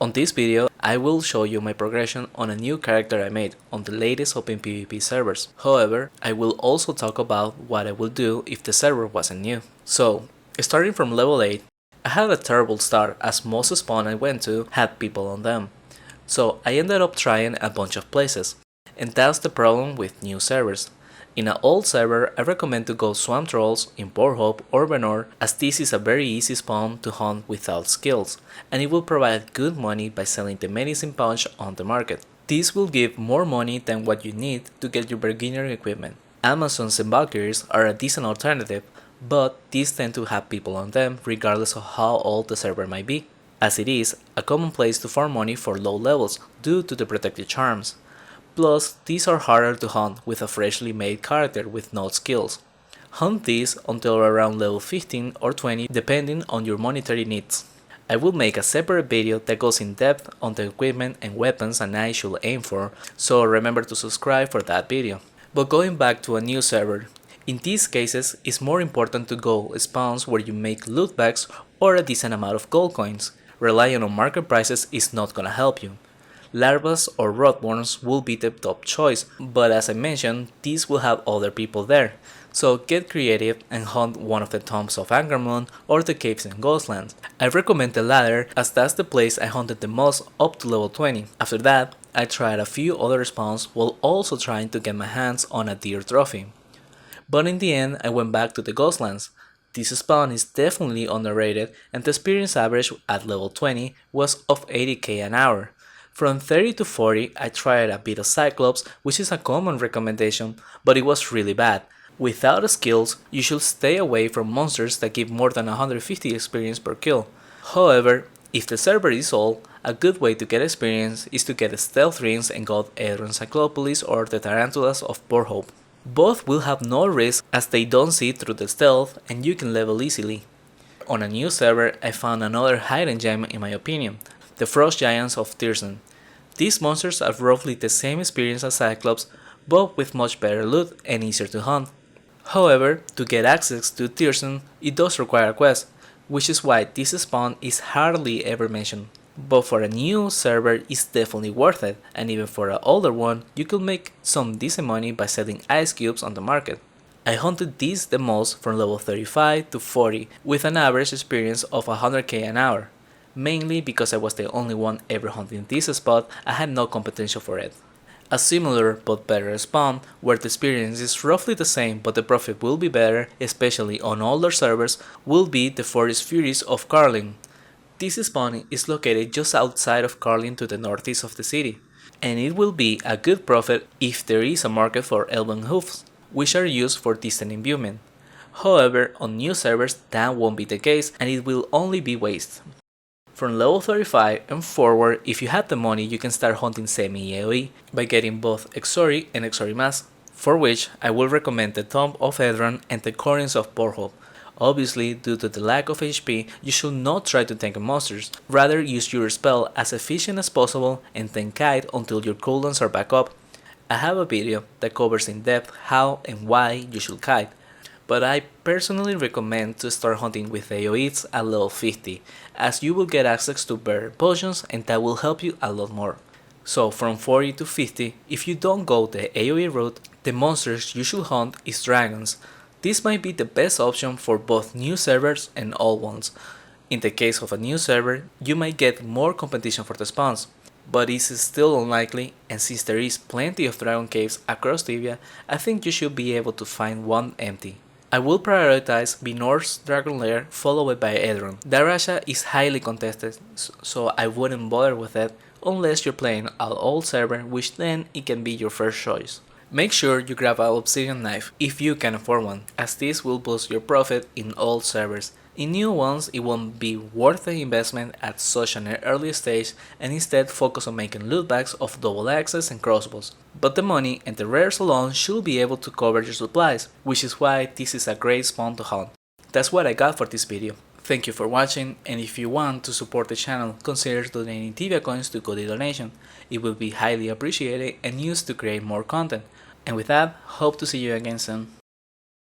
On this video, I will show you my progression on a new character I made on the latest Open PvP servers. However, I will also talk about what I would do if the server wasn't new. So, starting from level 8, I had a terrible start as most spawn I went to had people on them. So I ended up trying a bunch of places, and that's the problem with new servers. In an old server, I recommend to go Swamp Trolls in Port Hope or Venor, as this is a very easy spawn to hunt without skills, and it will provide good money by selling the medicine pouch on the market. This will give more money than what you need to get your beginner equipment. Amazons and Valkyries are a decent alternative, but these tend to have people on them regardless of how old the server might be, as it is a common place to farm money for low levels due to the protected charms. Plus, these are harder to hunt with a freshly made character with no skills. Hunt these until around level 15 or 20 depending on your monetary needs. I will make a separate video that goes in depth on the equipment and weapons and I should aim for, so remember to subscribe for that video. But going back to a new server, in these cases it's more important to go spawns where you make loot bags or a decent amount of gold coins. Relying on market prices is not gonna help you. Larvas or Rotworms will be the top choice, but as I mentioned, these will have other people there, so get creative and hunt one of the tombs of Angermoon or the caves in Ghostlands. I recommend the latter as that's the place I hunted the most up to level 20. After that, I tried a few other spawns while also trying to get my hands on a deer trophy. But in the end, I went back to the Ghostlands. This spawn is definitely underrated and the experience average at level 20 was of 80k an hour. From 30 to 40, I tried a bit of Cyclops, which is a common recommendation, but it was really bad. Without skills, you should stay away from monsters that give more than 150 experience per kill. However, if the server is old, a good way to get experience is to get Stealth Rings and go Edron Cyclopolis or the Tarantulas of Port Hope. Both will have no risk as they don't see through the stealth and you can level easily. On a new server, I found another hidden gem in my opinion. The Frost Giants of Tirsen. These monsters have roughly the same experience as Cyclops, but with much better loot and easier to hunt. However, to get access to Tirsen, it does require a quest, which is why this spawn is hardly ever mentioned. But for a new server, it's definitely worth it, and even for an older one, you could make some decent money by selling ice cubes on the market. I hunted these the most from level 35 to 40 with an average experience of 100k an hour. Mainly because I was the only one ever hunting this spot, I had no competition for it. A similar but better spawn, where the experience is roughly the same but the profit will be better, especially on older servers, will be the Forest Furies of Carlin. This spawn is located just outside of Carlin to the northeast of the city, and it will be a good profit if there is a market for elven hoofs, which are used for distant imbuement. However, on new servers that won't be the case and it will only be waste. From level 35 and forward, if you have the money, you can start hunting semi-AoE by getting both Exori and Exori Mask, for which I will recommend the Tomb of Edron and the Corins of Port Hope. Obviously, due to the lack of HP, you should not try to tank monsters, rather use your spell as efficient as possible and then kite until your cooldowns are back up. I have a video that covers in depth how and why you should kite, but I personally recommend to start hunting with AoEs at level 50, as you will get access to better potions and that will help you a lot more. So from 40 to 50, if you don't go the AoE route, the monsters you should hunt is dragons. This might be the best option for both new servers and old ones. In the case of a new server, you might get more competition for the spawns, but it is still unlikely, and since there is plenty of dragon caves across Tibia, I think you should be able to find one empty. I will prioritize Vinor's Dragon Lair followed by Edron. Darasha is highly contested, so I wouldn't bother with it unless you're playing an old server, which then it can be your first choice. Make sure you grab an obsidian knife if you can afford one, as this will boost your profit in old servers. In new ones, it won't be worth the investment at such an early stage and instead focus on making loot bags of double axes and crossbows. But the money and the rares alone should be able to cover your supplies, which is why this is a great spawn to hunt. That's what I got for this video. Thank you for watching, and if you want to support the channel, consider donating Tibia coins to Cody Donation. It will be highly appreciated and used to create more content. And with that, hope to see you again soon.